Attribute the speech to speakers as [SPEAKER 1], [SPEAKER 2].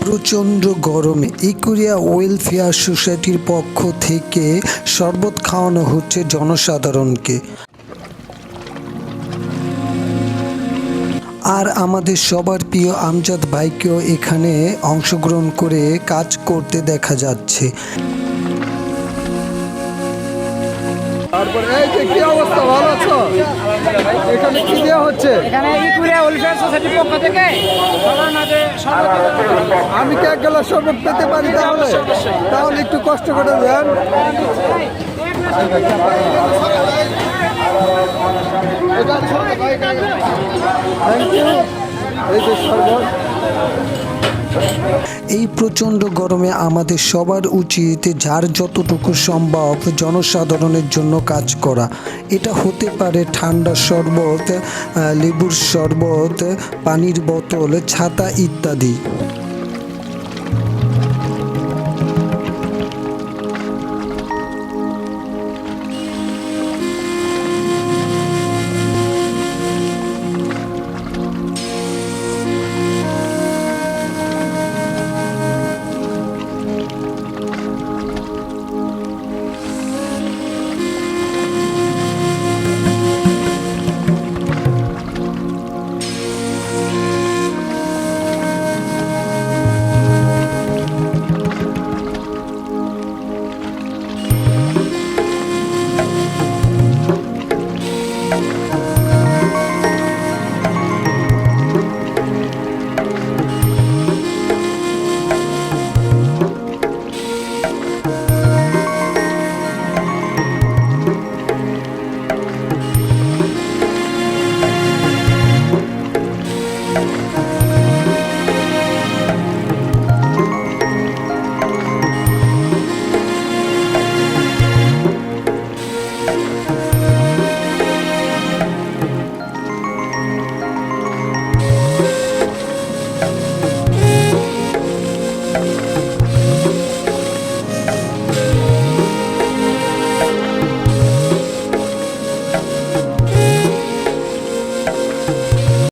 [SPEAKER 1] প্রচণ্ড গরমে একুরিয়া ওয়েলফেয়ার সোসাইটির পক্ষ থেকে শরবত খাওয়ানো হচ্ছে জনসাধারণকে। আর আমাদের সবার প্রিয় আমজাদ ভাইকেও এখানে অংশগ্রহণ করে কাজ করতে দেখা যাচ্ছে।
[SPEAKER 2] তারপরে এই যে কি অবস্থা, ভালো আছো? এখানে কি দেওয়া হচ্ছে?
[SPEAKER 3] এখানে ইকুরিয়া ওয়েলফেয়ার সোসাইটির পক্ষ থেকে সবার মাঝে
[SPEAKER 2] আমি কি এক গ্লাস শরবত পেতে পারি? তাহলে তাহলে একটু কষ্ট করে দেন। Thank you. এই যে শরবত।
[SPEAKER 1] এই প্রচণ্ড গরমে আমাদের সবার উচিত যার যতটুকু সম্ভব জনসাধারণের জন্য কাজ করা। এটা হতে পারে ঠান্ডা শরবত, লেবুর শরবত, পানির বোতল, ছাতা ইত্যাদি।